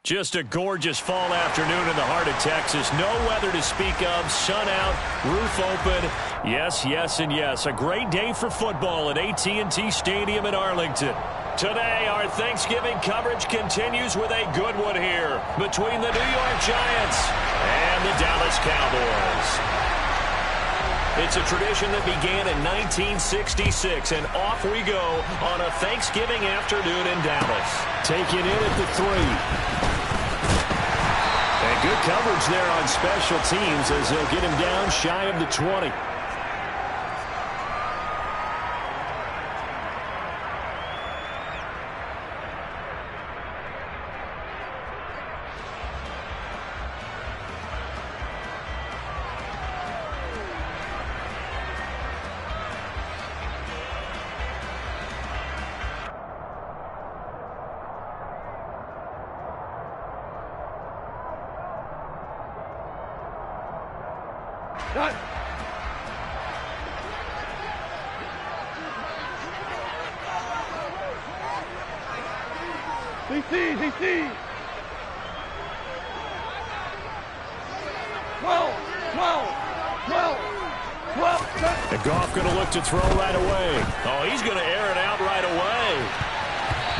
Just a gorgeous fall afternoon in the heart of Texas. No weather to speak of. Sun out, roof open. Yes, yes, and yes. A great day for football at AT&T Stadium in Arlington. Today, our Thanksgiving coverage continues with a good one here between the New York Giants and the Dallas Cowboys. It's a tradition that began in 1966, and off we go on a Thanksgiving afternoon in Dallas. Taking in at the 3. And good coverage there on special teams as they'll get him down shy of the 20. DC. 12. And Goff going to look to throw right away. Oh, he's going to air it out right away.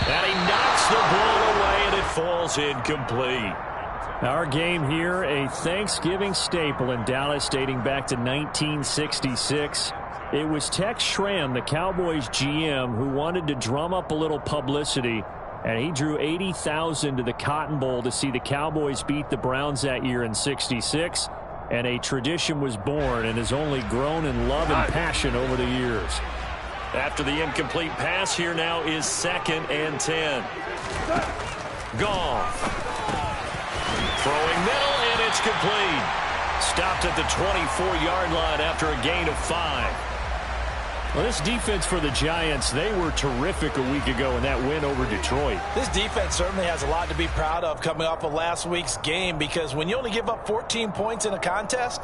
And he knocks the ball away, and it falls incomplete. Our game here, a Thanksgiving staple in Dallas dating back to 1966. It was Tex Schramm, the Cowboys GM, who wanted to drum up a little publicity, and he drew 80,000 to the Cotton Bowl to see the Cowboys beat the Browns that year in 66, and a tradition was born and has only grown in love and passion over the years. After the incomplete pass, here now is 2nd and 10. Goff. Throwing middle, and it's complete. Stopped at the 24-yard line after a gain of 5. Well, this defense for the Giants, they were terrific a week ago in that win over Detroit. This defense certainly has a lot to be proud of coming off of last week's game, because when you only give up 14 points in a contest,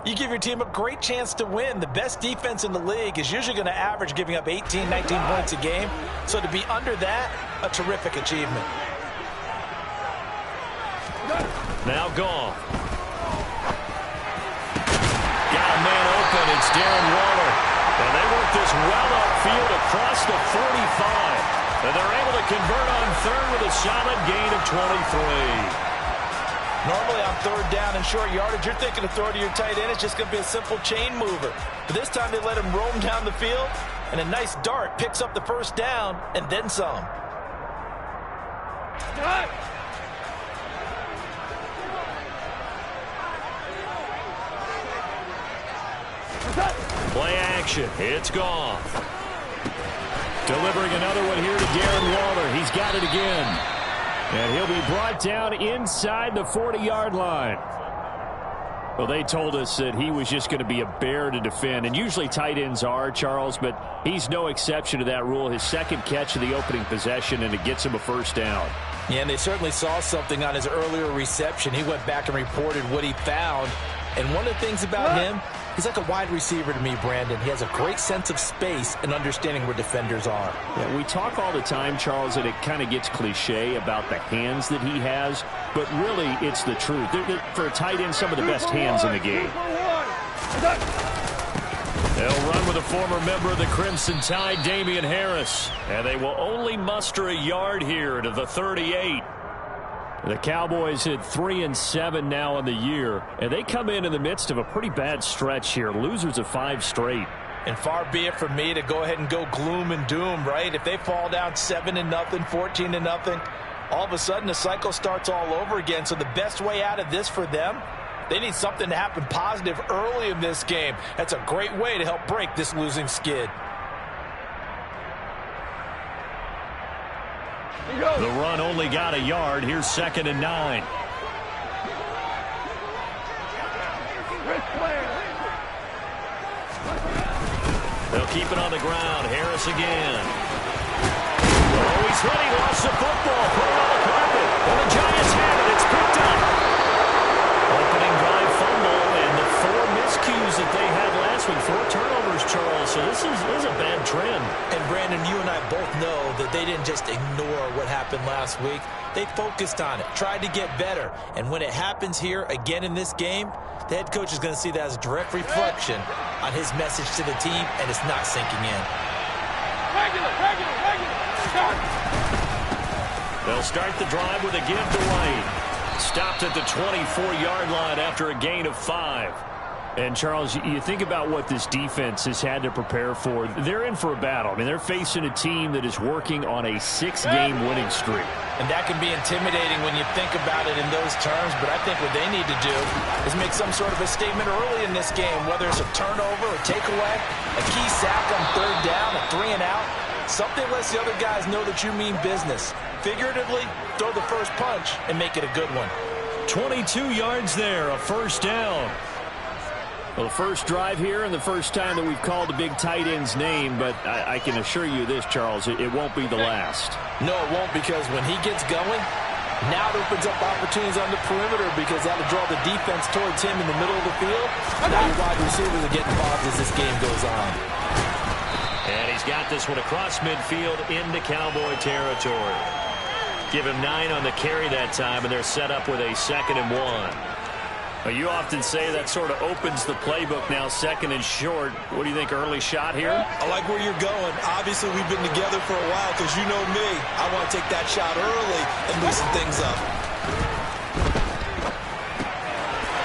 you give your team a great chance to win. The best defense in the league is usually going to average giving up 18, 19 points a game. So to be under that, a terrific achievement. Now Goff. Got a man open. It's Darren Waller. And they work this well upfield across the 45. And they're able to convert on third with a solid gain of 23. Normally on third down and short yardage, you're thinking of throwing to your tight end. It's just going to be a simple chain mover. But this time they let him roam down the field, and a nice dart picks up the first down and then some. Play action. It's Goff. Delivering another one here to Darren Waller. He's got it again. And he'll be brought down inside the 40-yard line. Well, they told us that he was just going to be a bear to defend. And usually tight ends are, Charles, but he's no exception to that rule. His second catch of the opening possession, and it gets him a first down. Yeah, and they certainly saw something on his earlier reception. He went back and reported what he found. And one of the things about him, he's like a wide receiver to me, Brandon. He has a great sense of space and understanding where defenders are. Yeah, we talk all the time, Charles, and it kind of gets cliche about the hands that he has, but really it's the truth. For a tight end, some of the best hands in the game. They'll run with a former member of the Crimson Tide, Damian Harris, and they will only muster a yard here to the 38. The Cowboys hit 3-7 now on the year, and they come in the midst of a pretty bad stretch here. Losers of 5 straight. And far be it from me to go ahead and go gloom and doom, right? If they fall down 7-0, 14-0, all of a sudden the cycle starts all over again. So the best way out of this for them, they need something to happen positive early in this game. That's a great way to help break this losing skid. The run only got a yard. Here's 2nd and 9. They'll keep it on the ground. Harris again. Oh, he's hit. He lost the football. Put it on the carpet. And the Giants have it. It's picked up. Opening drive fumble, and the 4 miscues that they had last week. 4 turnovers, Charles. So this is a bad trend. And Brandon, Brandon, you and I both know that they didn't just ignore what happened last week. They focused on it, tried to get better. And when it happens here again in this game, the head coach is going to see that as a direct reflection on his message to the team, and it's not sinking in. Regular. Start. They'll start the drive with a give to White. Stopped at the 24-yard line after a gain of 5. And, Charles, you think about what this defense has had to prepare for. They're in for a battle. I mean, they're facing a team that is working on a 6-game winning streak. And that can be intimidating when you think about it in those terms, but I think what they need to do is make some sort of a statement early in this game, whether it's a turnover, a takeaway, a key sack on 3rd down, a 3-and-out. Something lets the other guys know that you mean business. Figuratively, throw the first punch and make it a good one. 22 yards there, a 1st down. Well, the first drive here and the first time that we've called a big tight end's name, but I can assure you this, Charles, it won't be the last. No, it won't, because when he gets going, now it opens up opportunities on the perimeter because that'll draw the defense towards him in the middle of the field. Now your wide receivers are getting involved as this game goes on. And he's got this one across midfield into Cowboy territory. Give him 9 on the carry that time, and they're set up with a 2nd and 1. You often say that sort of opens the playbook now, 2nd and short. What do you think, early shot here? I like where you're going. Obviously, we've been together for a while because you know me. I want to take that shot early and loosen things up.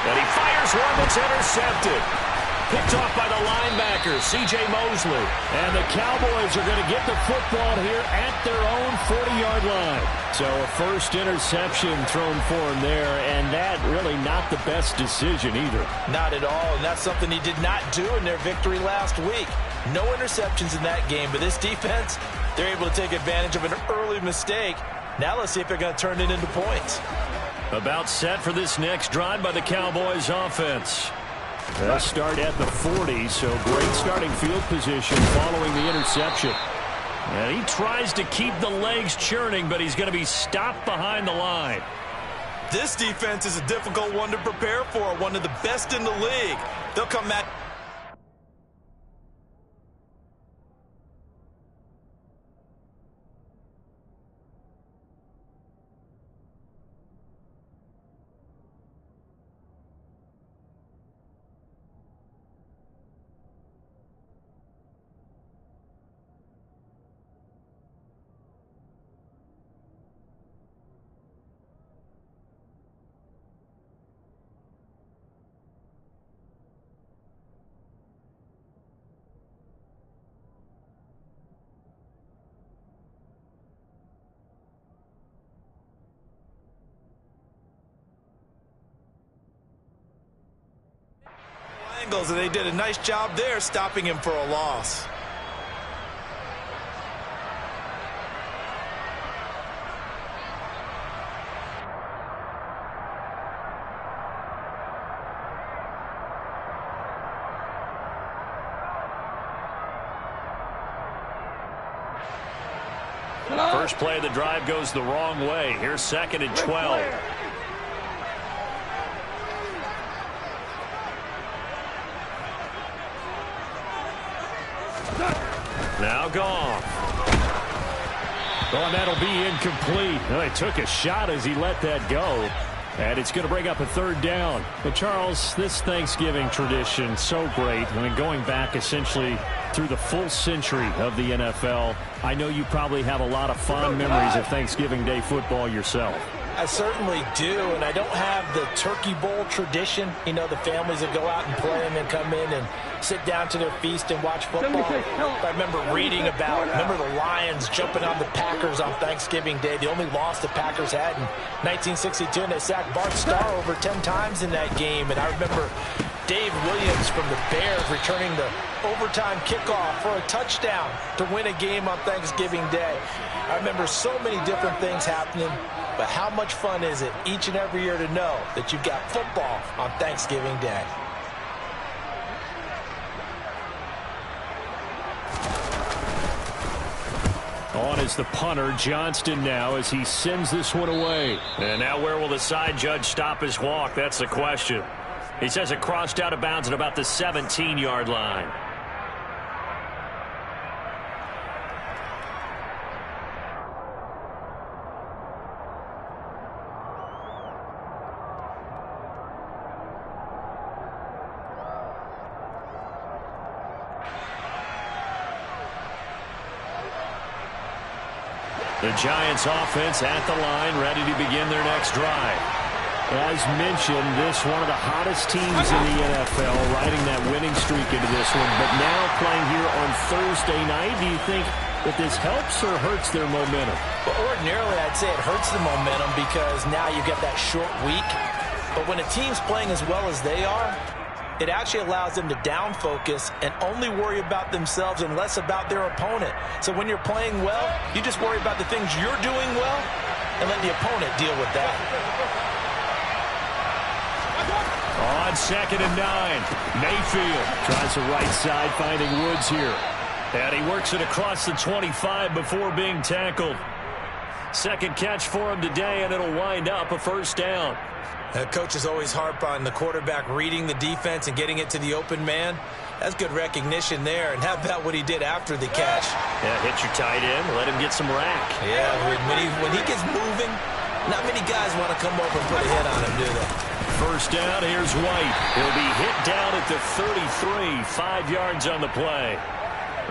And he fires one that's intercepted. Picked off by the linebacker, C.J. Mosley. And the Cowboys are going to get the football here at their own 40-yard line. So a first interception thrown for him there, and that really not the best decision either. Not at all, and that's something he did not do in their victory last week. No interceptions in that game, but this defense, they're able to take advantage of an early mistake. Now let's see if they're going to turn it into points. About set for this next drive by the Cowboys offense. They'll start at the 40, so great starting field position following the interception. And he tries to keep the legs churning, but he's going to be stopped behind the line. This defense is a difficult one to prepare for, one of the best in the league. They'll come at... and they did a nice job there stopping him for a loss. First play of the drive goes the wrong way. Here's 2nd and 12. Now gone. Oh, and that'll be incomplete. Well, he took a shot as he let that go. And it's going to bring up a 3rd down. But, Charles, this Thanksgiving tradition, so great. I mean, going back essentially through the full century of the NFL, I know you probably have a lot of fond memories of Thanksgiving Day football yourself. I certainly do, and I don't have the Turkey Bowl tradition. You know, the families that go out and play and then come in and sit down to their feast and watch football. I remember reading about, the Lions jumping on the Packers on Thanksgiving Day. The only loss the Packers had in 1962, and they sacked Bart Starr over 10 times in that game. And I remember Dave Williams from the Bears returning the overtime kickoff for a touchdown to win a game on Thanksgiving Day. I remember so many different things happening, but how much fun is it each and every year to know that you've got football on Thanksgiving Day? On is the punter, Johnston, now as he sends this one away. And now where will the side judge stop his walk? That's the question. He says it crossed out of bounds at about the 17-yard line. The Giants offense at the line, ready to begin their next drive. As mentioned, this one of the hottest teams in the NFL, riding that winning streak into this one. But now playing here on Thursday night, do you think that this helps or hurts their momentum? Well, ordinarily, I'd say it hurts the momentum because now you get that short week. But when a team's playing as well as they are, it actually allows them to down focus and only worry about themselves and less about their opponent. So when you're playing well, you just worry about the things you're doing well and let the opponent deal with that. On 2nd and 9, Mayfield tries the right side, finding Woods here. And he works it across the 25 before being tackled. Second catch for him today, and it'll wind up a first down. Coaches always harp on the quarterback reading the defense and getting it to the open man. That's good recognition there. And how about what he did after the catch? Yeah, hit your tight end, let him get some rack. Yeah, when he gets moving, not many guys want to come over and put a hit on him, do they? First down, here's White. He'll be hit down at the 33, 5 yards on the play.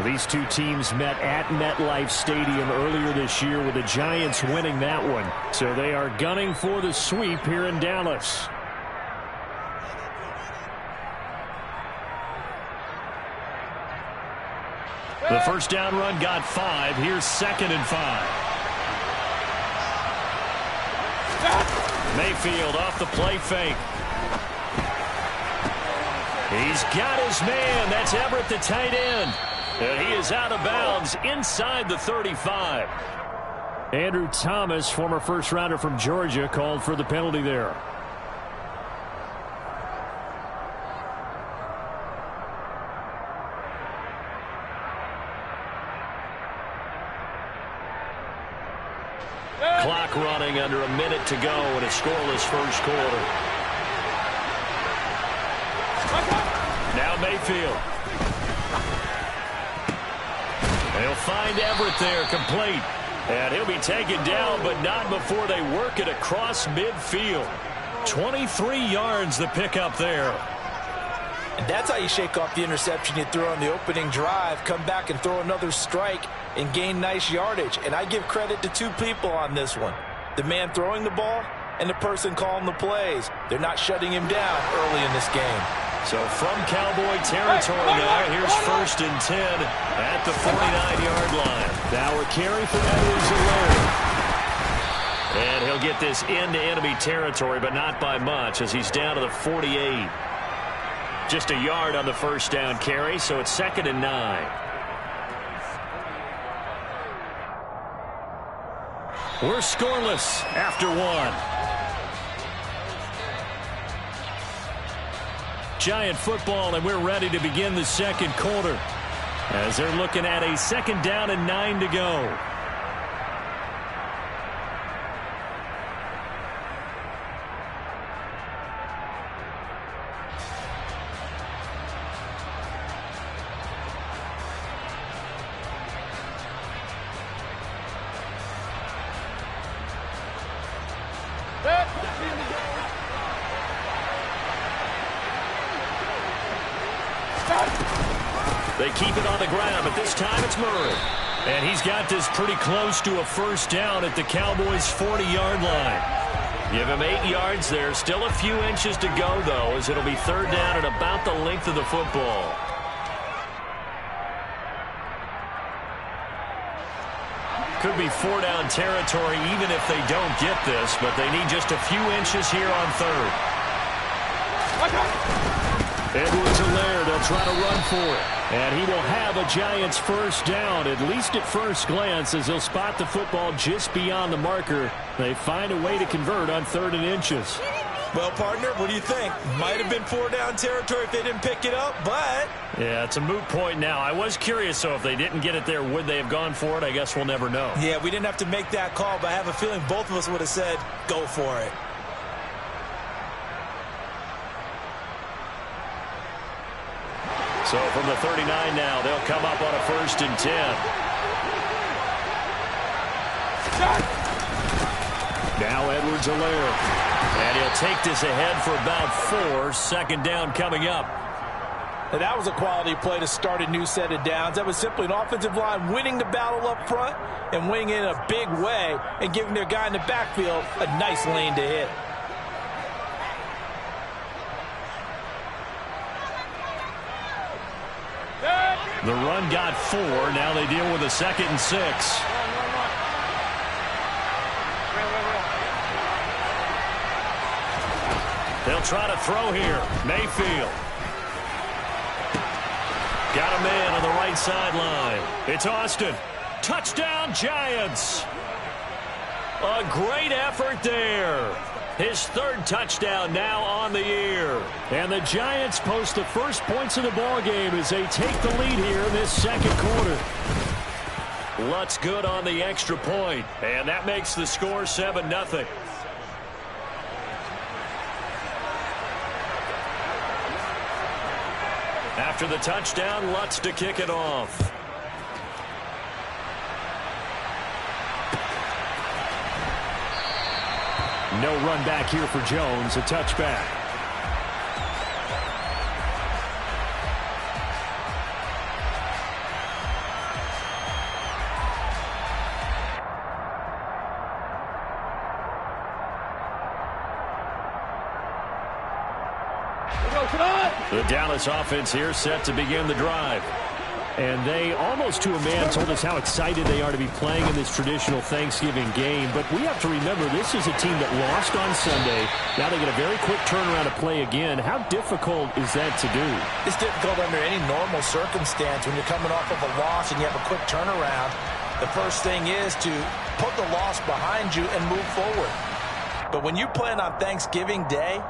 These two teams met at MetLife Stadium earlier this year with the Giants winning that one. So they are gunning for the sweep here in Dallas. The first down run got 5. Here's 2nd and 5. Mayfield off the play fake. He's got his man. That's Everett, the tight end. And he is out of bounds inside the 35. Andrew Thomas, former first-rounder from Georgia, called for the penalty there. Clock running, under a minute to go in a scoreless first quarter. Now Mayfield. They'll find Everett there, complete. And he'll be taken down, but not before they work it across midfield. 23 yards the pickup there. And that's how you shake off the interception you threw on the opening drive, come back and throw another strike and gain nice yardage. And I give credit to two people on this one. The man throwing the ball and the person calling the plays. They're not shutting him down early in this game. So from Cowboy territory now, here's 1st and 10 at the 49-yard line. Now a carry for Edwards-Helaire. And he'll get this into enemy territory, but not by much as he's down to the 48. Just a yard on the first down carry, so it's 2nd and 9. We're scoreless after 1. Giant football, and we're ready to begin the second quarter as they're looking at a 2nd down and 9 to go. They keep it on the ground, but this time it's Murray. And he's got this pretty close to a first down at the Cowboys' 40-yard line. Give him 8 yards there. Still a few inches to go, though, as it'll be 3rd down and about the length of the football. Could be 4-down territory even if they don't get this, but they need just a few inches here on 3rd. Edwards-Helaire, they'll try to run for it. And he will have a Giants first down, at least at first glance, as he'll spot the football just beyond the marker. They find a way to convert on 3rd and inches. Well, partner, what do you think? Might have been 4-down territory if they didn't pick it up, but... Yeah, it's a moot point now. I was curious, so if they didn't get it there, would they have gone for it? I guess we'll never know. Yeah, we didn't have to make that call, but I have a feeling both of us would have said, go for it. So from the 39 now, they'll come up on a 1st and 10. Now Edwards-Helaire. And he'll take this ahead for about 4. 2nd down coming up. And that was a quality play to start a new set of downs. That was simply an offensive line winning the battle up front and winning it in a big way and giving their guy in the backfield a nice lane to hit. The run got 4. Now they deal with a 2nd and 6. They'll try to throw here. Mayfield. Got a man on the right sideline. It's Austin. Touchdown, Giants. A great effort there. His 3rd touchdown now on the year. And the Giants post the first points of the ball game as they take the lead here in this 2nd quarter. Lutz good on the extra point. And that makes the score 7-0. After the touchdown, Lutz to kick it off. No run back here for Jones, a touchback. The Dallas offense here set to begin the drive. And they, almost to a man, told us how excited they are to be playing in this traditional Thanksgiving game. But we have to remember, this is a team that lost on Sunday. Now they get a very quick turnaround to play again. How difficult is that to do? It's difficult under any normal circumstance when you're coming off of a loss and you have a quick turnaround. The first thing is to put the loss behind you and move forward. But when you're playing on Thanksgiving Day,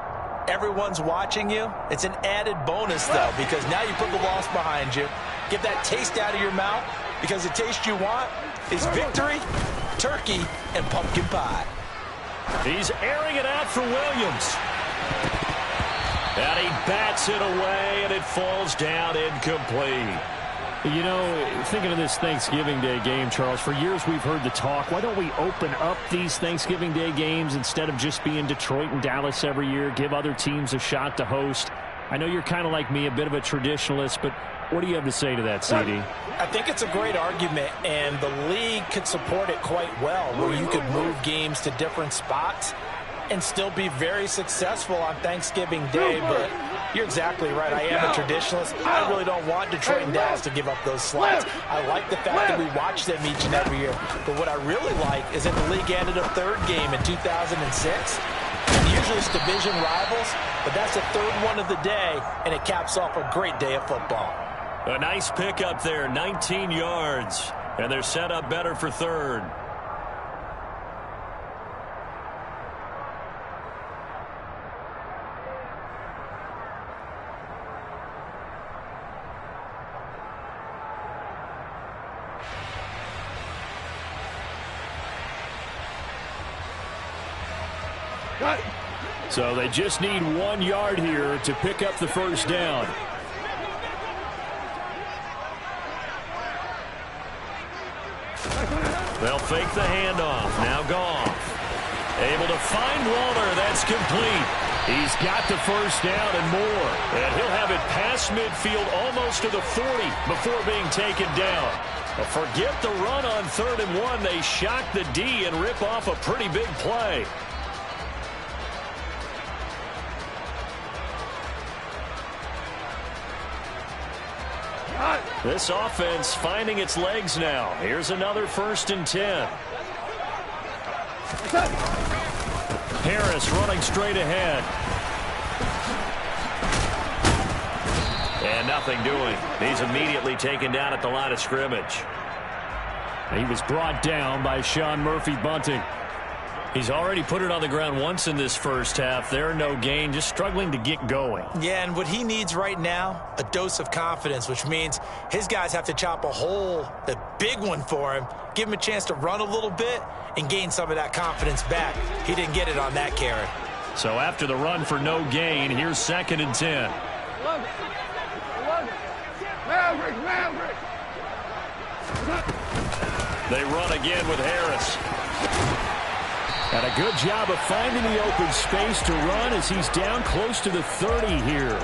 everyone's watching you. It's an added bonus, though, because now you put the loss behind you. Get that taste out of your mouth, because the taste you want is victory, turkey, and pumpkin pie. He's airing it out for Williams. And he bats it away, and it falls down incomplete. You know, thinking of this Thanksgiving Day game, Charles, for years we've heard the talk, why don't we open up these Thanksgiving Day games instead of just being Detroit and Dallas every year, give other teams a shot to host? I know you're kind of like me, a bit of a traditionalist, but what do you have to say to that, CD? I think it's a great argument, and the league could support it quite well, where you could move games to different spots and still be very successful on Thanksgiving Day. But you're exactly right. I am a traditionalist. I really don't want Detroit and Dallas to give up those slots. I like the fact that we watch them each and every year. But what I really like is that the league added a 3rd game in 2006. Usually it's division rivals, but that's the 3rd one of the day, and it caps off a great day of football. A nice pickup there, 19 yards, and they're set up better for 3rd. So they just need 1 yard here to pick up the first down. They'll fake the handoff. Now Goff. Able to find Waller. That's complete. He's got the first down and more. And he'll have it past midfield almost to the 40 before being taken down. But forget the run on 3rd and 1. They shock the D and rip off a pretty big play. This offense finding its legs now. Here's another 1st and 10. Harris running straight ahead. And nothing doing. He's immediately taken down at the line of scrimmage. He was brought down by Sean Murphy-Bunting. He's already put it on the ground once in this first half. There, no gain, just struggling to get going. Yeah, and what he needs right now, a dose of confidence, which means his guys have to chop a hole, a big one for him, give him a chance to run a little bit and gain some of that confidence back. He didn't get it on that carry. So after the run for no gain, here's 2nd and 10. They run again with Harris. And a good job of finding the open space to run as he's down close to the 30 here.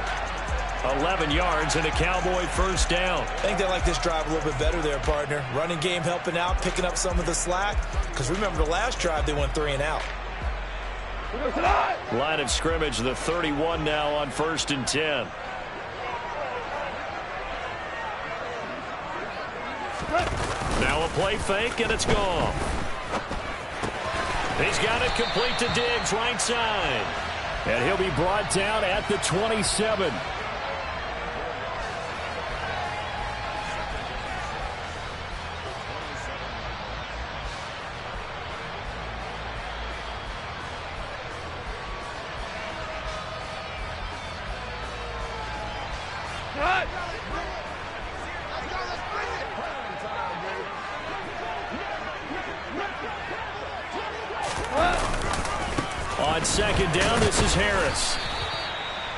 11 yards and a Cowboy first down. I think they like this drive a little bit better there, partner. Running game helping out, picking up some of the slack. Because remember the last drive, they went 3 and out. Line of scrimmage, the 31 now on 1st and 10. Now a play fake, and it's gone. He's got it complete to Diggs, right side. And he'll be brought down at the 27. On 2nd down, this is Harris.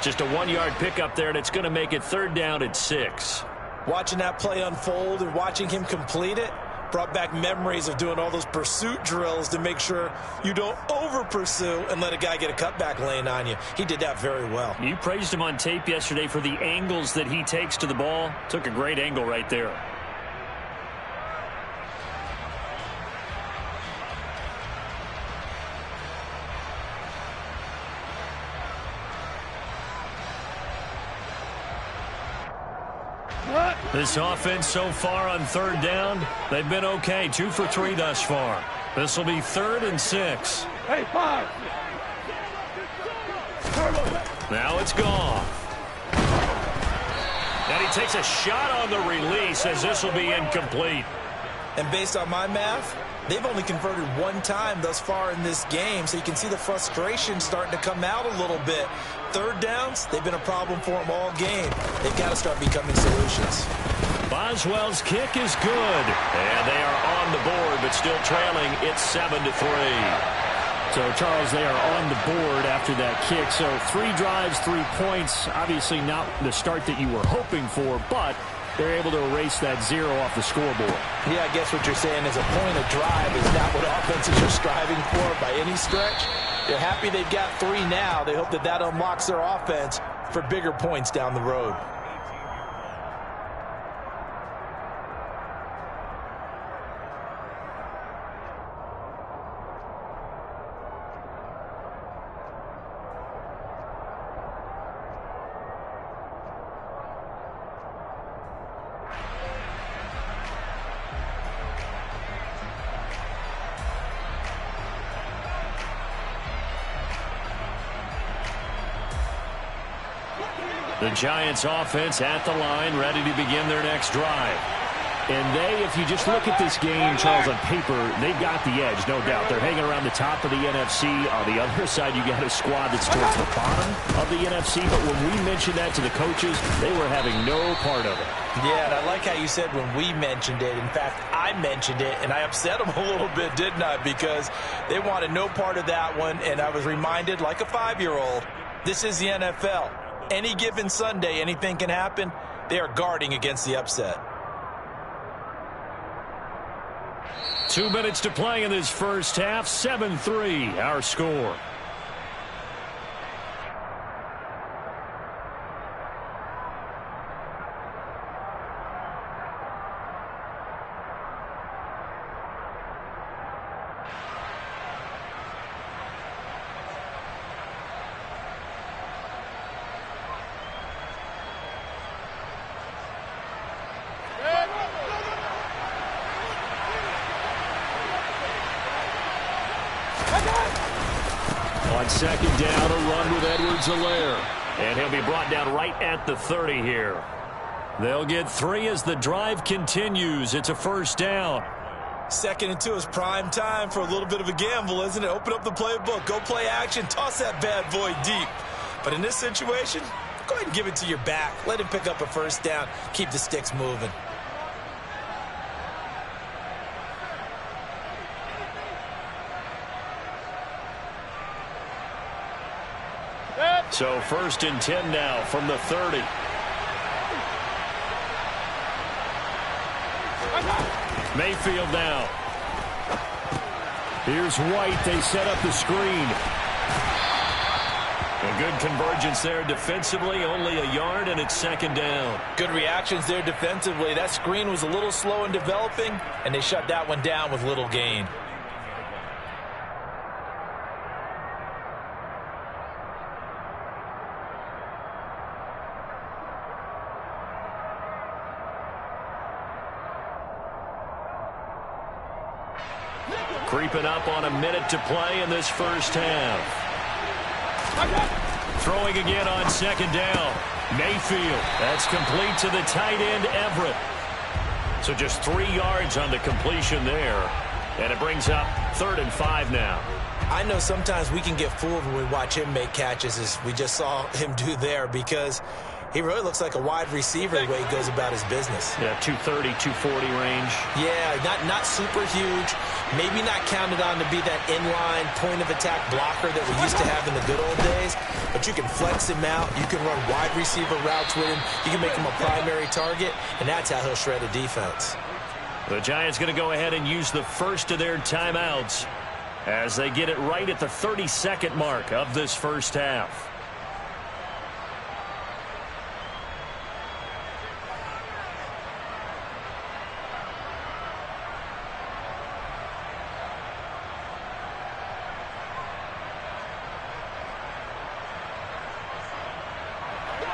Just a 1-yard pickup there, and it's going to make it 3rd down at 6. Watching that play unfold and watching him complete it brought back memories of doing all those pursuit drills to make sure you don't over-pursue and let a guy get a cutback lane on you. He did that very well. You praised him on tape yesterday for the angles that he takes to the ball. Took a great angle right there. This offense so far on 3rd down, they've been okay. 2 for 3 thus far. This will be 3rd and 6. Hey, 5. Now it's gone. And he takes a shot on the release as this will be incomplete. And based on my math, they've only converted 1 time thus far in this game, so you can see the frustration starting to come out a little bit. 3rd downs, they've been a problem for them all game. They've got to start becoming solutions. Boswell's kick is good. And they are on the board, but still trailing. It's 7-3. So, Charles, they are on the board after that kick. So 3 drives, 3 points. Obviously not the start that you were hoping for, but they're able to erase that 0 off the scoreboard. Yeah, I guess what you're saying is a point of drive is not what offenses are striving for by any stretch. They're happy they've got 3 now. They hope that that unlocks their offense for bigger points down the road. The Giants offense at the line, ready to begin their next drive. And they, if you just look at this game, Charles, on paper, they've got the edge, no doubt. They're hanging around the top of the NFC. On the other side, you got a squad that's towards the bottom of the NFC. But when we mentioned that to the coaches, they were having no part of it. Yeah, and I like how you said when we mentioned it. In fact, I mentioned it, and I upset them a little bit, didn't I? Because they wanted no part of that one, and I was reminded, like a 5-year-old, this is the NFL. Any given Sunday, anything can happen. They are guarding against the upset. 2 minutes to play in this first half. 7-3, our score. On 2nd down, a run with Edwards-Helaire. And he'll be brought down right at the 30 here. They'll get 3 as the drive continues. It's a first down. 2nd and 2 is prime time for a little bit of a gamble, isn't it? Open up the playbook, go play action, toss that bad boy deep. But in this situation, go ahead and give it to your back. Let him pick up a first down. Keep the sticks moving. So 1st and 10 now from the 30. Mayfield now. Here's White. They set up the screen. A good Good convergence there defensively, only a yard, and it's second down. Good reactions there defensively. That screen was a little slow in developing, and they shut that one down with little gain. Creeping up on a minute to play in this first half. Throwing again on second down. Mayfield. That's complete to the tight end, Everett. So just 3 yards on the completion there. And it brings up 3rd and 5 now. I know sometimes we can get fooled when we watch him make catches, as we just saw him do there, because he really looks like a wide receiver the way he goes about his business. Yeah, 230, 240 range. Yeah, not super huge. Maybe not counted on to be that inline point-of-attack blocker that we used to have in the good old days. But you can flex him out. You can run wide receiver routes with him. You can make him a primary target, and that's how he'll shred a defense. The Giants going to go ahead and use the first of their timeouts as they get it right at the 32nd mark of this first half.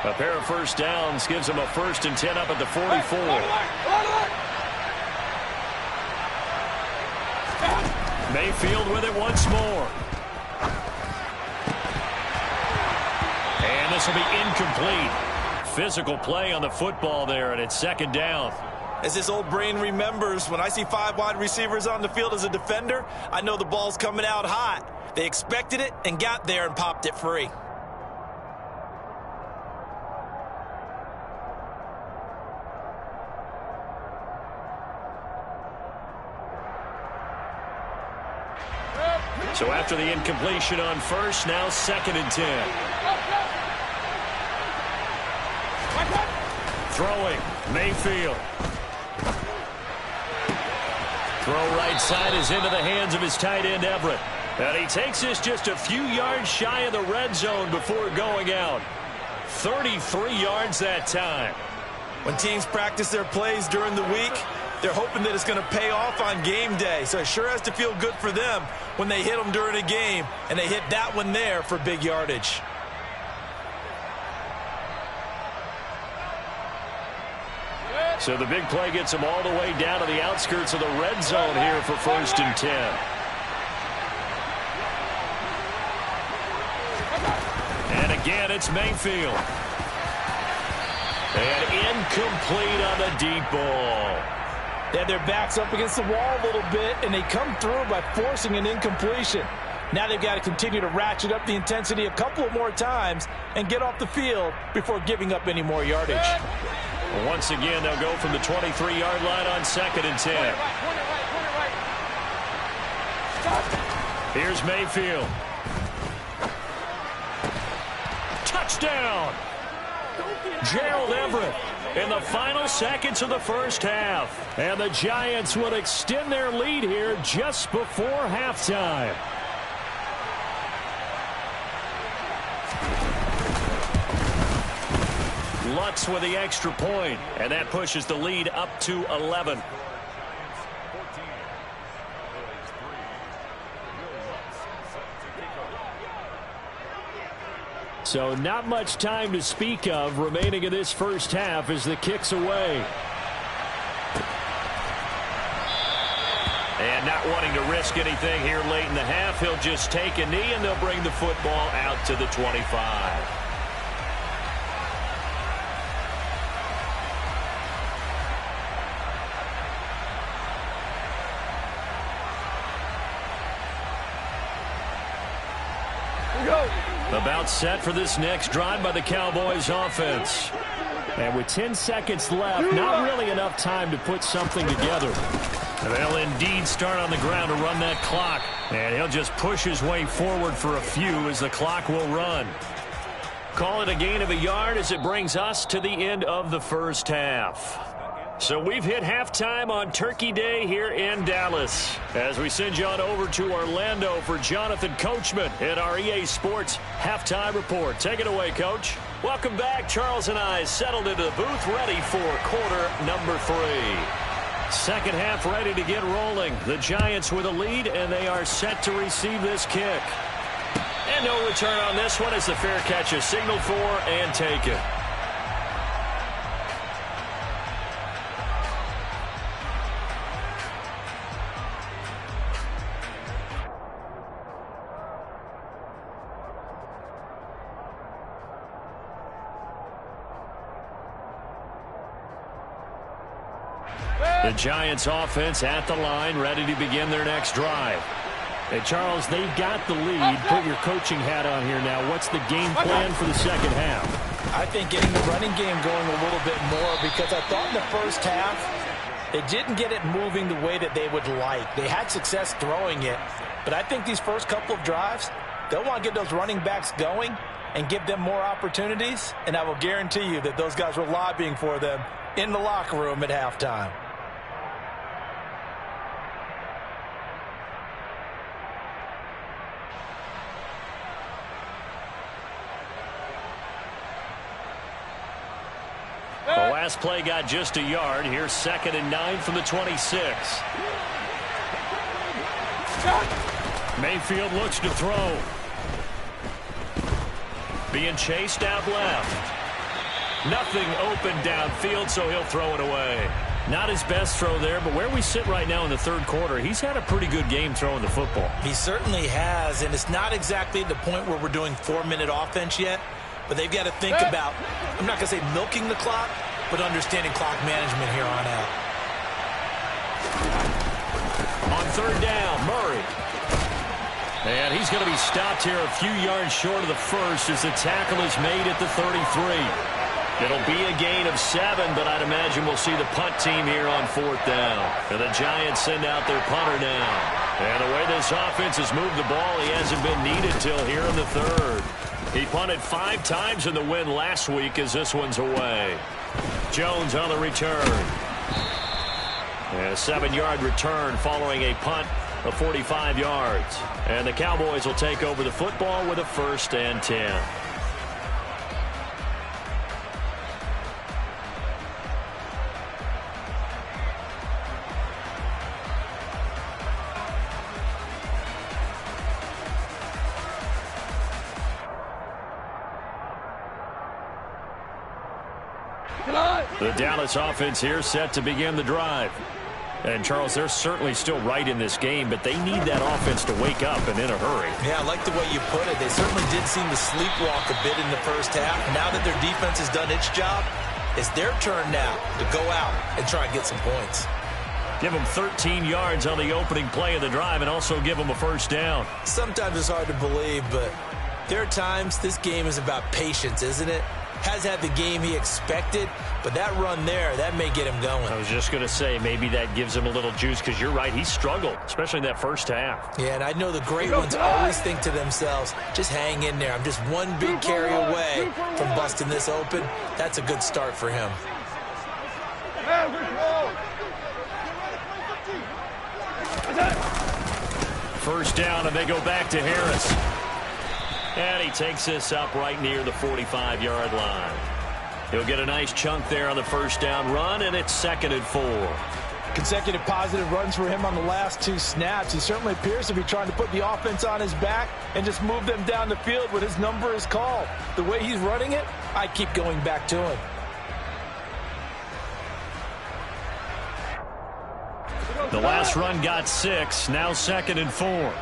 A pair of first downs gives them a 1st and 10 up at the 44. Mayfield with it once more. And this will be incomplete. Physical play on the football there, and it's second down. As his old brain remembers, when I see 5 wide receivers on the field as a defender, I know the ball's coming out hot. They expected it and got there and popped it free. So after the incompletion on first, now 2nd and 10. Throwing, Mayfield. Throw right side is into the hands of his tight end, Everett. And he takes this just a few yards shy of the red zone before going out. 33 yards that time. When teams practice their plays during the week, they're hoping that it's going to pay off on game day. So it sure has to feel good for them when they hit them during a game, and they hit that one there for big yardage. So the big play gets them all the way down to the outskirts of the red zone here for 1st and 10. And again, it's Mayfield. And incomplete on the deep ball. They had their backs up against the wall a little bit, and they come through by forcing an incompletion. Now they've got to continue to ratchet up the intensity a couple of more times and get off the field before giving up any more yardage. Once again, they'll go from the 23-yard line on 2nd and 10. Here's Mayfield. Touchdown! Gerald Everett in the final seconds of the first half. And the Giants will extend their lead here just before halftime. Lutz with the extra point, and that pushes the lead up to 11. So not much time to speak of remaining in this first half as the kick's away. And not wanting to risk anything here late in the half, he'll just take a knee and they'll bring the football out to the 25. About set for this next drive by the Cowboys offense. And with 10 seconds left, not really enough time to put something together. They'll indeed start on the ground to run that clock. And he'll just push his way forward for a few as the clock will run. Call it a gain of a yard as it brings us to the end of the first half. So we've hit halftime on Turkey Day here in Dallas. As we send you on over to Orlando for Jonathan Coachman in our EA Sports Halftime Report. Take it away, Coach. Welcome back. Charles and I settled into the booth, ready for quarter number 3. Second half ready to get rolling. The Giants with a lead, and they are set to receive this kick. And no return on this one as the fair catch is signaled for and taken. The Giants offense at the line, ready to begin their next drive. Hey, Charles, they've got the lead. Put your coaching hat on here now. What's the game plan for the second half? I think getting the running game going a little bit more, because I thought in the first half they didn't get it moving the way that they would like. They had success throwing it, but I think these first couple of drives, they'll want to get those running backs going and give them more opportunities, and I will guarantee you that those guys were lobbying for them in the locker room at halftime. The last play got just a yard. Here's 2nd and 9 from the 26. Mayfield looks to throw. Being chased out left. Nothing open downfield, so he'll throw it away. Not his best throw there, but where we sit right now in the third quarter, he's had a pretty good game throwing the football. He certainly has, and it's not exactly the point where we're doing 4-minute offense yet. But they've got to think about, I'm not going to say milking the clock, but understanding clock management here on out. On third down, Murray. And he's going to be stopped here a few yards short of the first as the tackle is made at the 33. It'll be a gain of 7, but I'd imagine we'll see the punt team here on 4th down. And the Giants send out their punter now. And the way this offense has moved the ball, he hasn't been needed till here in the third. He punted 5 times in the win last week as this one's away. Jones on the return. And a 7-yard return following a punt of 45 yards. And the Cowboys will take over the football with a 1st and 10. The Dallas offense here set to begin the drive. And, Charles, they're certainly still right in this game, but they need that offense to wake up and in a hurry. Yeah, I like the way you put it. They certainly did seem to sleepwalk a bit in the first half. Now that their defense has done its job, it's their turn now to go out and try and get some points. Give them 13 yards on the opening play of the drive and also give them a 1st down. Sometimes it's hard to believe, but there are times this game is about patience, isn't it? Has had the game he expected, but that run there, that may get him going. I was just going to say, maybe that gives him a little juice, because you're right, he struggled, especially in that first half. Yeah, and I know the great ones always think to themselves, just hang in there. I'm just one big carry away from busting this open. That's a good start for him. First down, and they go back to Harris. And he takes this up right near the 45-yard line. He'll get a nice chunk there on the 1st down run, and it's 2nd and 4. Consecutive positive runs for him on the last 2 snaps. He certainly appears to be trying to put the offense on his back and just move them down the field when his number is called. The way he's running it, I keep going back to him. The last run got 6, now 2nd and 4.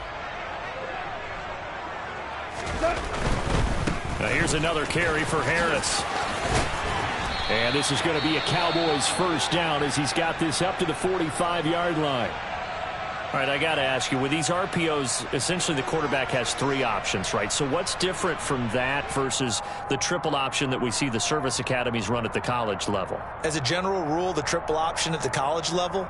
Now here's another carry for Harris. And this is going to be a Cowboys 1st down as he's got this up to the 45-yard line. All right, I got to ask you, with these RPOs, essentially the quarterback has 3 options, right? So what's different from that versus the triple option that we see the service academies run at the college level? As a general rule, the triple option at the college level,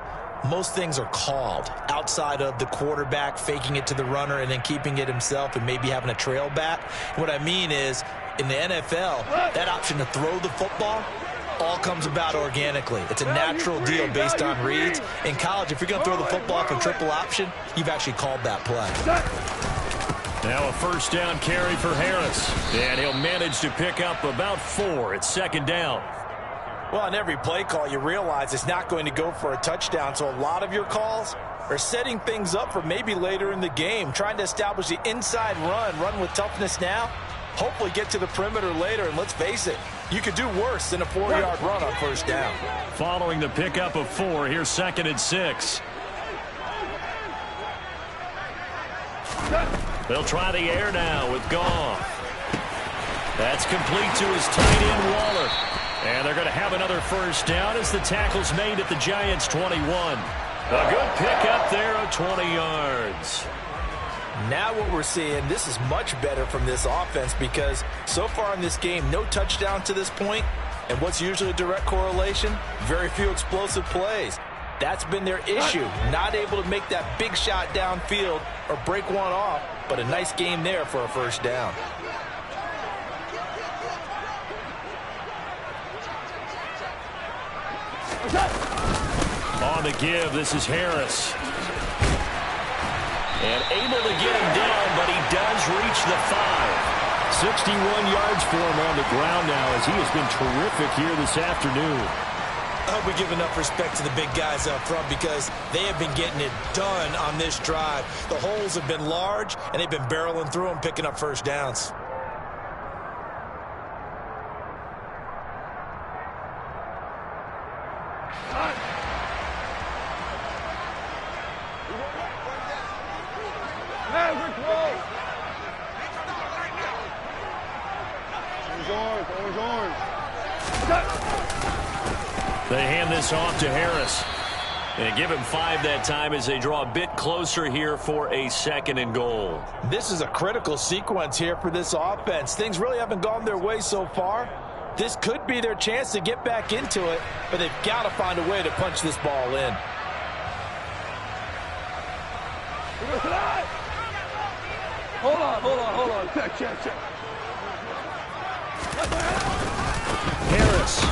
most things are called outside of the quarterback faking it to the runner and then keeping it himself and maybe having a trail back. What I mean is, in the NFL, that option to throw the football, all comes about organically. It's a natural deal based on reads. In college, if you're going to throw the football for triple option, you've actually called that play. Now a first down carry for Harris. And he'll manage to pick up about 4 at second down. Well, on every play call, you realize it's not going to go for a touchdown. So a lot of your calls are setting things up for maybe later in the game, trying to establish the inside run with toughness now, hopefully get to the perimeter later. And let's face it, you could do worse than a 4-yard run on first down. Following the pickup of 4, here's 2nd and 6. They'll try the air now with Goff. That's complete to his tight end, Waller. And they're going to have another first down as the tackle's made at the Giants' 21. A good pickup there of 20 yards. Now what we're seeing, this is much better from this offense because so far in this game, no touchdown to this point. And what's usually a direct correlation? Very few explosive plays. That's been their issue, not able to make that big shot downfield or break one off, but a nice game there for a first down. On the give, this is Harris. And able to get him down, but he does reach the 5. 61 yards for him on the ground now as he has been terrific here this afternoon. I hope we give enough respect to the big guys up front because they have been getting it done on this drive. The holes have been large, and they've been barreling through them, picking up first downs. They hand this off to Harris. And give him 5 that time as they draw a bit closer here for a 2nd and goal. This is a critical sequence here for this offense. Things really haven't gone their way so far. This could be their chance to get back into it, but they've got to find a way to punch this ball in. Hold on. Check. Harris.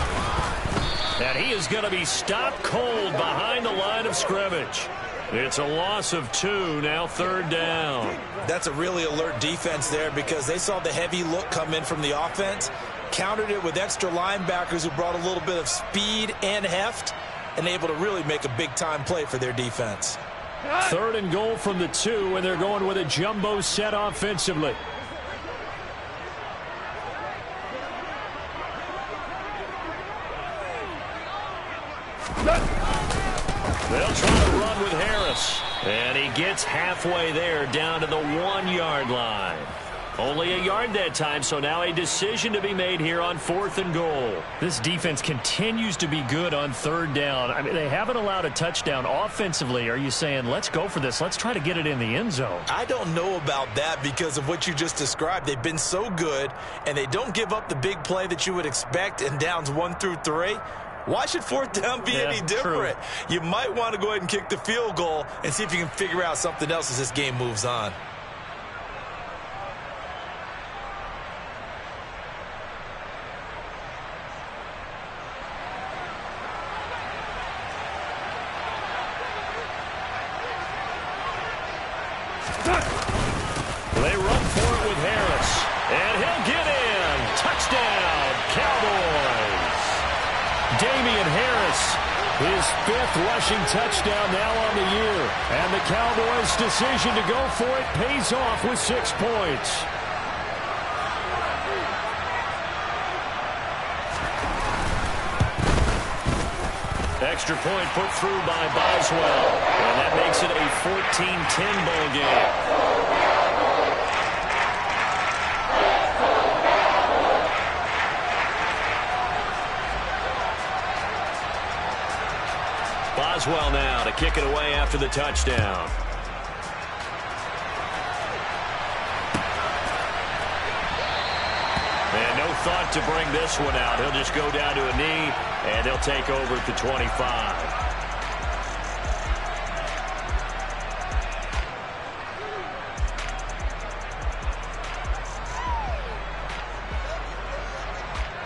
And he is going to be stopped cold behind the line of scrimmage. It's a loss of 2, now 3rd down. That's a really alert defense there because they saw the heavy look come in from the offense, countered it with extra linebackers who brought a little bit of speed and heft, and able to really make a big-time play for their defense. 3rd and goal from the 2, and they're going with a jumbo set offensively. They'll try to run with Harris. And he gets halfway there down to the 1-yard line. Only a yard that time, so now a decision to be made here on 4th and goal. This defense continues to be good on 3rd down. I mean, they haven't allowed a touchdown offensively. Are you saying, let's go for this? Let's try to get it in the end zone. I don't know about that because of what you just described. They've been so good, and they don't give up the big play that you would expect in downs 1 through 3. Why should 4th down be any different? True. You might want to go ahead and kick the field goal and see if you can figure out something else as this game moves on. They run for it with Harris. And he'll get in. Touchdown, Cowboys. Damian Harris, his 5th rushing touchdown now on the year. And the Cowboys' decision to go for it pays off with 6 points. Extra point put through by Boswell. And that makes it a 14-10 ball game. Boswell now to kick it away after the touchdown. And no thought to bring this one out. He'll just go down to a knee, and they'll take over at the 25.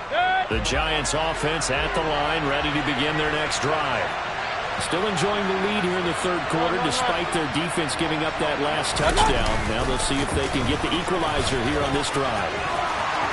Hey! The Giants offense at the line, ready to begin their next drive. Still enjoying the lead here in the third quarter, despite their defense giving up that last touchdown. Now they'll see if they can get the equalizer here on this drive.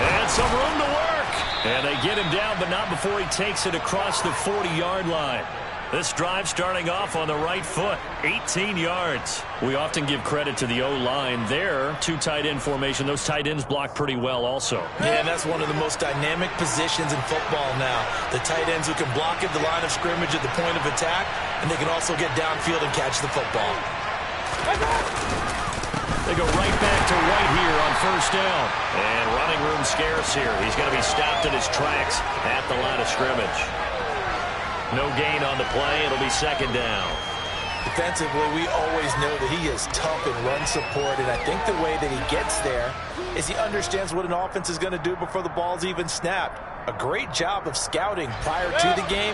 And some room to work. And they get him down, but not before he takes it across the 40-yard line. This drive starting off on the right foot, 18 yards. We often give credit to the O-line there. Two tight end formation. Those tight ends block pretty well also. Yeah, and that's one of the most dynamic positions in football now. The tight ends who can block at the line of scrimmage at the point of attack, and they can also get downfield and catch the football. They go right back to White here on first down. And running room scarce here. He's going to be stopped in his tracks at the line of scrimmage. No gain on the play. It'll be second down. Defensively, we always know that he is tough in run support, and I think the way that he gets there is he understands what an offense is going to do before the ball's even snapped. A great job of scouting prior to the game,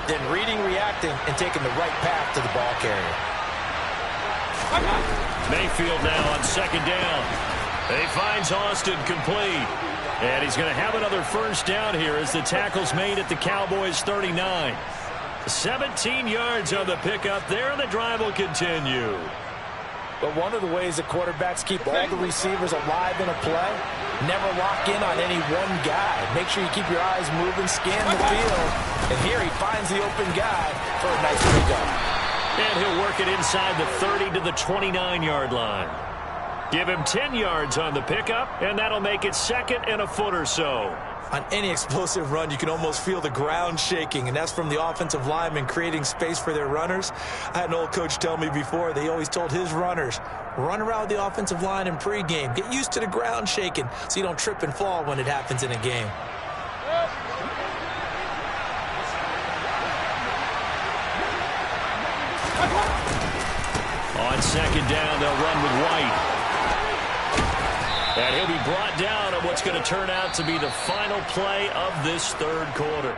then reading, reacting, and taking the right path to the ball carrier. Mayfield now on second down. He finds Austin complete. And he's going to have another first down here as the tackle's made at the Cowboys' 39. 17 yards on the pickup there, and the drive will continue. But one of the ways that quarterbacks keep all the receivers alive in a play, never lock in on any one guy. Make sure you keep your eyes moving, scan the field. And here he finds the open guy for a nice pickup. And he'll work it inside the 30 to the 29-yard line. Give him 10 yards on the pickup, and that'll make it second and a foot or so. On any explosive run, you can almost feel the ground shaking, and that's from the offensive linemen creating space for their runners. I had an old coach tell me before, they always told his runners, run around the offensive line in pregame. Get used to the ground shaking so you don't trip and fall when it happens in a game. On second down, they'll run with White. And he'll be brought down on what's going to turn out to be the final play of this third quarter.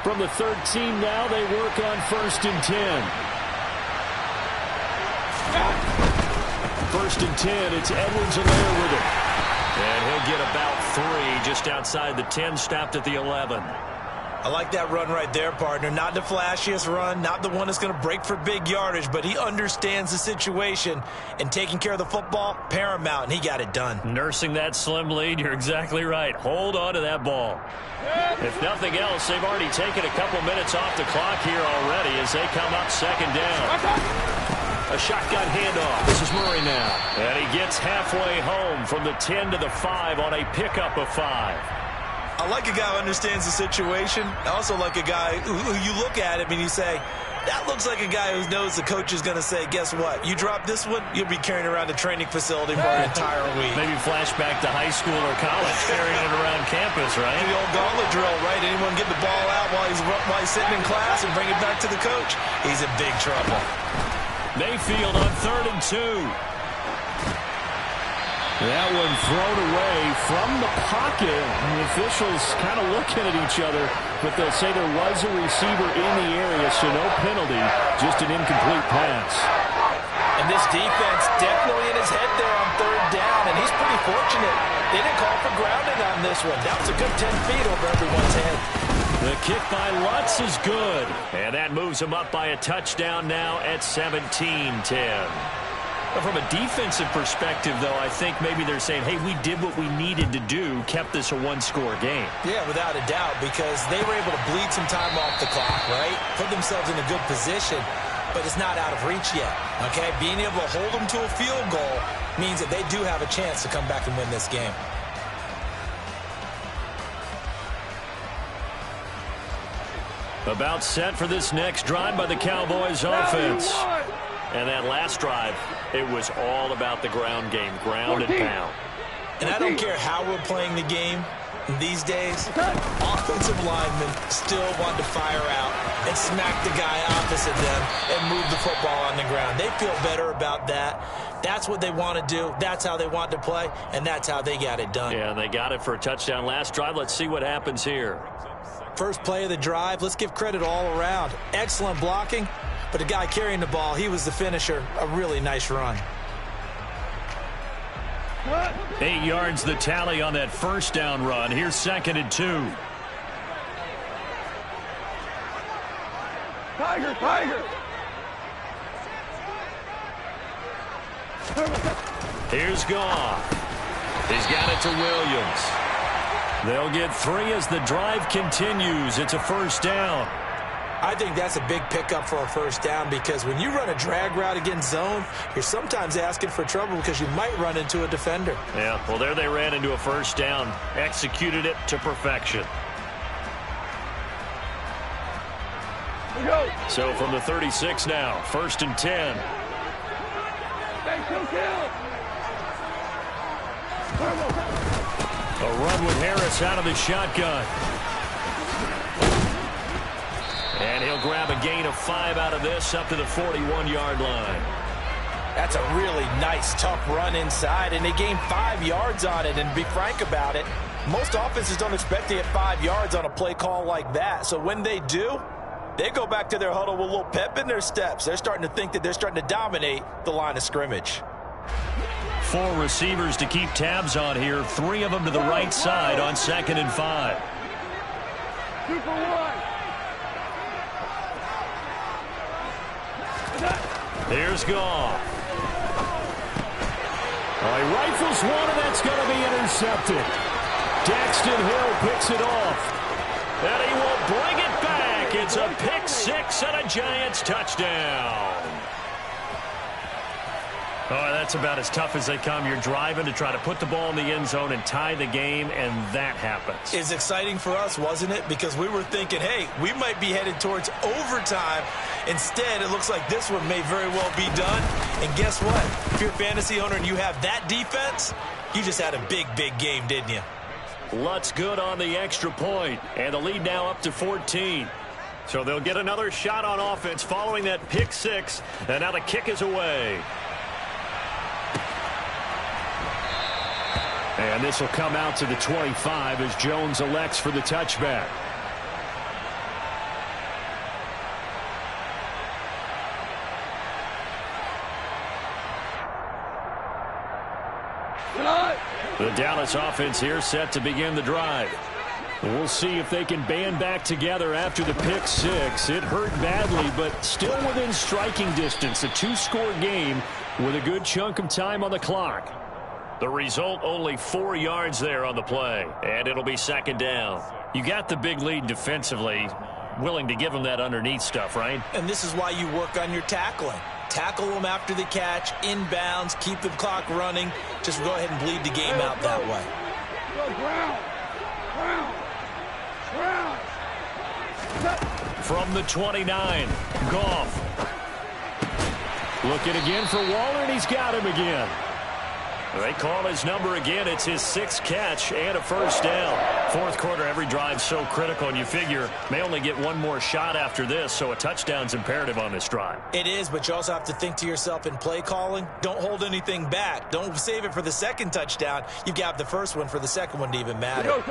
From the 13 now, they work on 1st and 10. 1st and 10, it's Edwards-Helaire with it. And he'll get about 3 just outside the 10, stopped at the 11. I like that run right there, partner. Not the flashiest run, not the one that's going to break for big yardage, but he understands the situation, and taking care of the football, paramount, and he got it done. Nursing that slim lead, you're exactly right. Hold on to that ball. If nothing else, they've already taken a couple minutes off the clock here already as they come up second down. A shotgun handoff. This is Murray now. And he gets halfway home from the 10 to the 5 on a pickup of 5. I like a guy who understands the situation. I also like a guy who you look at him and you say, that looks like a guy who knows the coach is going to say, guess what? You drop this one, you'll be carrying around a training facility for an entire week. Maybe flashback to high school or college, carrying it around campus, right? The old gauntlet drill, right? Anyone get the ball out while he's sitting in class and bring it back to the coach? He's in big trouble. Mayfield on 3rd and 2. That one thrown away from the pocket. The officials kind of looking at each other, but they'll say there was a receiver in the area, so no penalty, just an incomplete pass. And this defense definitely in his head there on 3rd down, and he's pretty fortunate. They didn't call for grounding on this one. That was a good 10 feet over everyone's head. The kick by Lutz is good, and that moves him up by a touchdown now at 17-10. From a defensive perspective, though, I think maybe they're saying, hey, we did what we needed to do, kept this a one-score game. Yeah, without a doubt, because they were able to bleed some time off the clock, right? Put themselves in a good position, but it's not out of reach yet, okay? Being able to hold them to a field goal means that they do have a chance to come back and win this game. About set for this next drive by the Cowboys offense. And that last drive, it was all about the ground game, ground and pound. And I don't care how we're playing the game these days, offensive linemen still want to fire out and smack the guy opposite them and move the football on the ground. They feel better about that. That's what they want to do. That's how they want to play, and that's how they got it done. Yeah, they got it for a touchdown last drive. Let's see what happens here. First play of the drive, let's give credit all around. Excellent blocking, but the guy carrying the ball, he was the finisher. A really nice run. 8 yards the tally on that first down run. Here's 2nd and 2. Tiger, Tiger. Here's Goff. He's got it to Williams. They'll get 3 as the drive continues. It's a first down. I think that's a big pickup for a first down because when you run a drag route against zone, you're sometimes asking for trouble because you might run into a defender. Yeah, well, there they ran into a first down. Executed it to perfection. So from the 36 now, 1st and 10. A run with Harris out of the shotgun. And he'll grab a gain of 5 out of this up to the 41-yard line. That's a really nice, tough run inside, and they gained 5 yards on it. And to be frank about it, most offenses don't expect to get 5 yards on a play call like that. So when they do, they go back to their huddle with a little pep in their steps. They're starting to think that they're starting to dominate the line of scrimmage. 4 receivers to keep tabs on here. 3 of them to the right side on 2nd and 5. 2 for 1. Here's Goff. He rifles one, and that's going to be intercepted. Daxton Hill picks it off. And he will bring it back. It's a pick 6 and a Giants touchdown. That's about as tough as they come. You're driving to try to put the ball in the end zone and tie the game, and that happens. It's exciting for us, wasn't it? Because we were thinking, hey, we might be headed towards overtime. Instead, it looks like this one may very well be done. And guess what? If you're a fantasy owner and you have that defense, you just had a big, big game, didn't you? Lutz good on the extra point, and the lead now up to 14. So they'll get another shot on offense following that pick 6, and now the kick is away. And this will come out to the 25 as Jones elects for the touchback. The Dallas offense here set to begin the drive. We'll see if they can band back together after the pick 6. It hurt badly, but still within striking distance. A 2-score game with a good chunk of time on the clock. The result, only 4 yards there on the play, and it'll be 2nd down. You got the big lead defensively, willing to give them that underneath stuff, right? And this is why you work on your tackling. Tackle them after the catch, inbounds, keep the clock running. Just go ahead and bleed the game out that way. From the 29, Goff. Looking again for Waller, and he's got him again. They call his number again. It's his 6th catch and a first down. 4th quarter, every drive so critical, and you figure may only get one more shot after this, so a touchdown's imperative on this drive. It is, but you also have to think to yourself in play calling, don't hold anything back. Don't save it for the 2nd touchdown. You've got the first one for the 2nd one to even matter.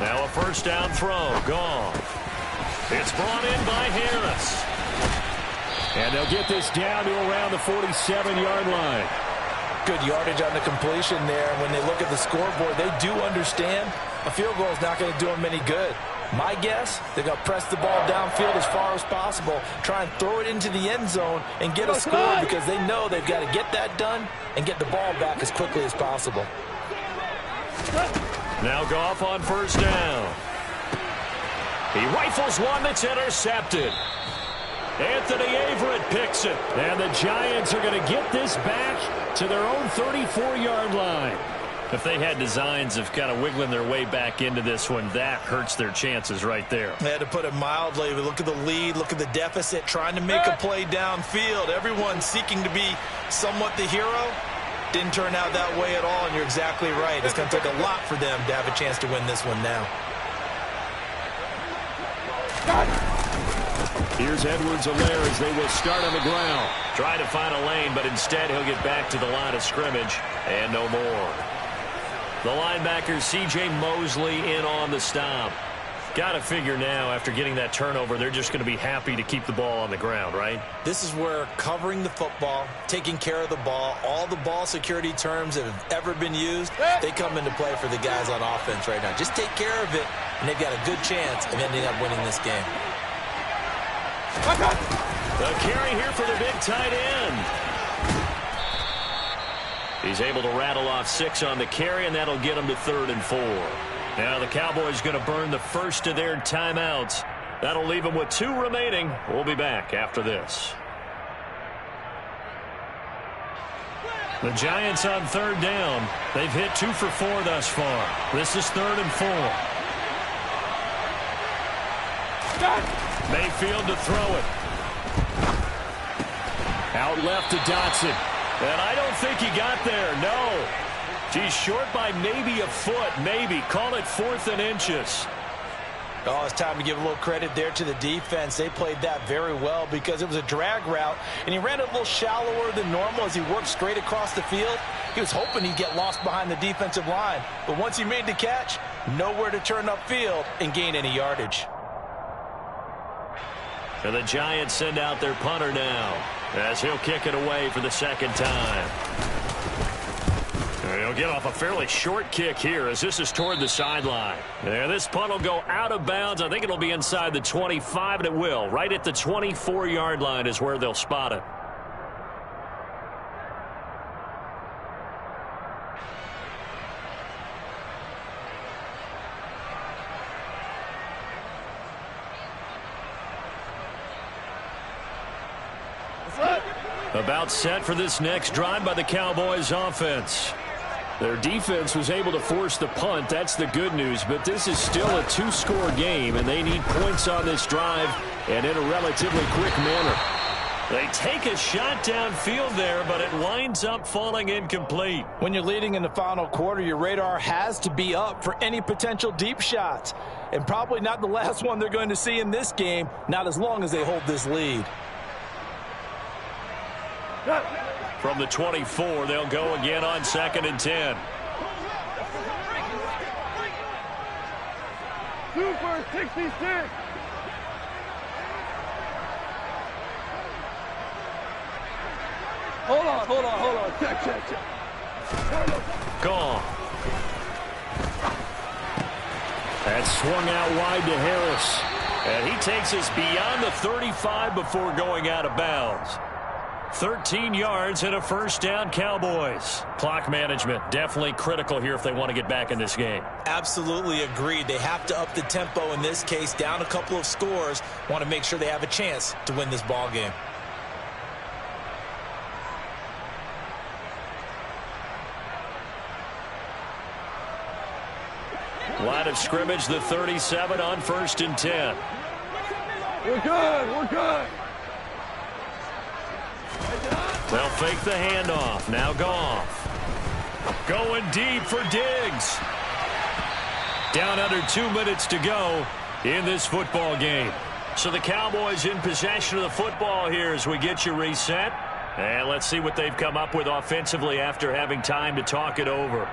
Now a first down throw. Gone. It's brought in by Harris. And they'll get this down to around the 47-yard line. Good yardage on the completion there. When they look at the scoreboard, they do understand a field goal is not going to do them any good. My guess, they're going to press the ball downfield as far as possible, try and throw it into the end zone and get a score because they know they've got to get that done and get the ball back as quickly as possible. Now Goff on first down. He rifles one that's intercepted. Anthony Averett picks it. And the Giants are going to get this back to their own 34-yard line. If they had designs of kind of wiggling their way back into this one, that hurts their chances right there. They had to put it mildly. Look at the lead, look at the deficit, trying to make a play downfield. Everyone seeking to be somewhat the hero. Didn't turn out that way at all, and you're exactly right. It's going to take a lot for them to have a chance to win this one now. Here's Edwards-Helaire as they will start on the ground. Try to find a lane, but instead he'll get back to the line of scrimmage, and no more. The linebacker, C.J. Mosley, in on the stop. Got to figure now, after getting that turnover, they're just going to be happy to keep the ball on the ground, right? This is where covering the football, taking care of the ball, all the ball security terms that have ever been used, they come into play for the guys on offense right now. Just take care of it, and they've got a good chance of ending up winning this game. The carry here for the big tight end. He's able to rattle off 6 on the carry, and that'll get him to 3rd and 4. Now the Cowboys going to burn the first of their timeouts. That'll leave them with 2 remaining. We'll be back after this. The Giants on 3rd down. They've hit 2 for 4 thus far. This is 3rd and 4. Mayfield to throw it. Out left to Dotson. And I don't think he got there, no. He's short by maybe a foot, maybe. Call it 4th and inches. Oh, it's time to give a little credit there to the defense. They played that very well because it was a drag route, and he ran it a little shallower than normal as he worked straight across the field. He was hoping he'd get lost behind the defensive line, but once he made the catch, nowhere to turn upfield and gain any yardage. And the Giants send out their punter now as he'll kick it away for the 2nd time. He'll get off a fairly short kick here as this is toward the sideline. And this punt will go out of bounds. I think it'll be inside the 25, and it will. Right at the 24-yard line is where they'll spot it. About set for this next drive by the Cowboys offense. Their defense was able to force the punt. That's the good news. But this is still a 2-score game, and they need points on this drive and in a relatively quick manner. They take a shot downfield there, but it winds up falling incomplete. When you're leading in the final quarter, your radar has to be up for any potential deep shots. And probably not the last one they're going to see in this game, not as long as they hold this lead. From the 24, they'll go again on 2nd and 10. Super 66. Hold on. Check. Gone. That's swung out wide to Harris. And he takes us beyond the 35 before going out of bounds. 13 yards and a 1st down, Cowboys. Clock management definitely critical here if they want to get back in this game. Absolutely agreed. They have to up the tempo in this case, down a couple of scores. Want to make sure they have a chance to win this ball game. Line of scrimmage, the 37 on 1st and 10. We're good. They'll fake the handoff. Now Goff. Going deep for Diggs. Down under 2 minutes to go in this football game. So the Cowboys in possession of the football here as we get you reset. And let's see what they've come up with offensively after having time to talk it over.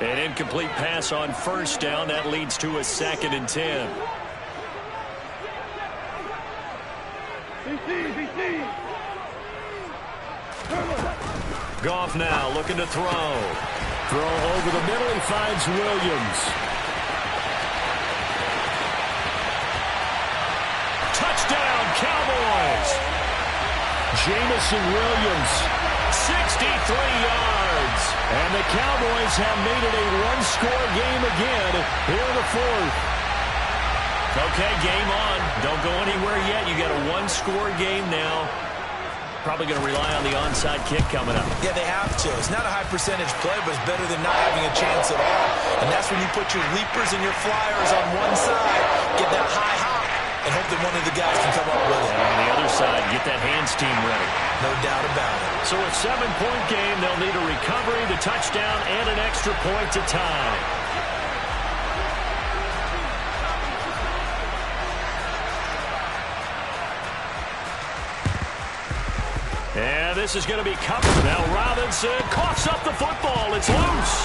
An incomplete pass on 1st down. That leads to a 2nd and 10. Goff now looking to throw. Throw over the middle. He finds Williams. Touchdown, Cowboys. Jamison Williams 63 yards. And the Cowboys have made it a one-score game again here in the fourth. Okay, game on. Don't go anywhere yet. You got a one-score game now. Probably going to rely on the onside kick coming up. Yeah, they have to. It's not a high percentage play, but it's better than not having a chance at all. And that's when you put your leapers and your flyers on one side, get that high hop, and hope that one of the guys can come up with it. And on the other side, get that hands team ready. No doubt about it. So a 7-point game, they'll need a recovery, the touchdown, and an extra point to tie. And this is going to be covered. Now Robinson coughs up the football. It's loose.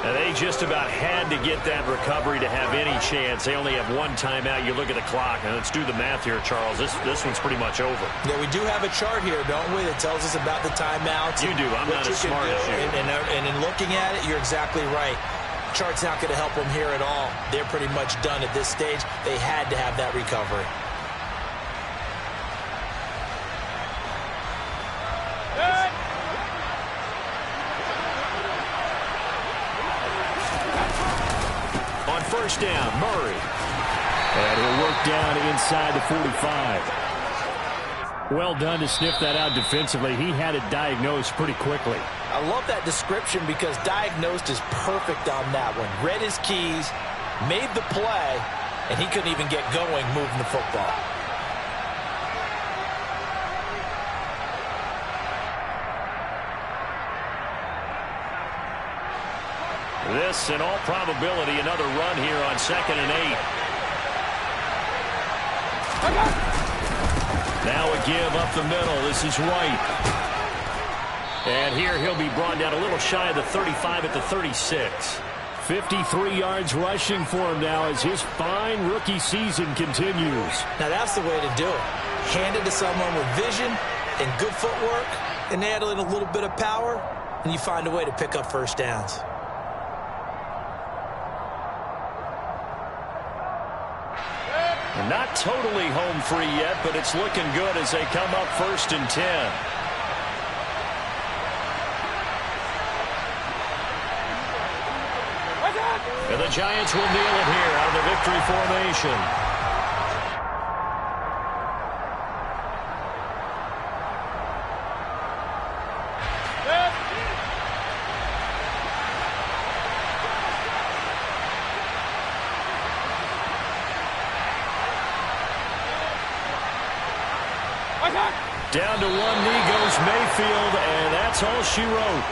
And they just about had to get that recovery to have any chance. They only have one timeout. You look at the clock, and let's do the math here, Charles. This one's pretty much over. Yeah, we do have a chart here, don't we, that tells us about the timeouts. You do. I'm not as smart as you. And in looking at it, you're exactly right. Chart's not going to help them here at all. They're pretty much done at this stage. They had to have that recovery. First down, Murray. And he'll work down inside the 45. Well done to sniff that out defensively. He had it diagnosed pretty quickly. I love that description because diagnosed is perfect on that one. Read his keys, made the play, and he couldn't even get going moving the football. This, in all probability, another run here on 2nd and 8. Now a give up the middle. This is White. And here he'll be brought down a little shy of the 35 at the 36. 53 yards rushing for him now as his fine rookie season continues. Now that's the way to do it. Hand it to someone with vision and good footwork, and add in a little bit of power, and you find a way to pick up first downs. Not totally home free yet, but it's looking good as they come up 1st and 10. And the Giants will kneel it here out of the victory formation. Down to one knee goes Mayfield, and that's all she wrote.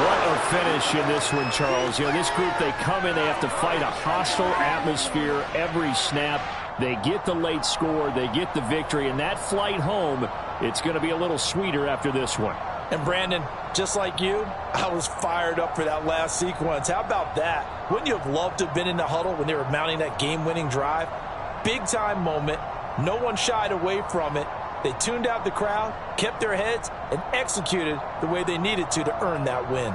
What a finish in this one, Charles. You know, this group, they come in, they have to fight a hostile atmosphere every snap. They get the late score, they get the victory, and that flight home, it's going to be a little sweeter after this one. And Brandon, just like you, I was fired up for that last sequence. How about that? Wouldn't you have loved to have been in the huddle when they were mounting that game-winning drive? Big-time moment. No one shied away from it. They tuned out the crowd, kept their heads, and executed the way they needed to earn that win.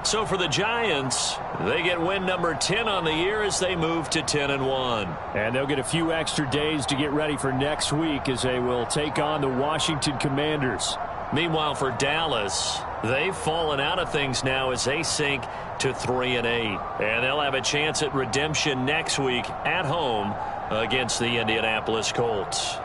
So for the Giants, they get win number 10 on the year as they move to 10-1. And they'll get a few extra days to get ready for next week as they will take on the Washington Commanders. Meanwhile, for Dallas, they've fallen out of things now as they sink to 3-8. And they'll have a chance at redemption next week at home against the Indianapolis Colts.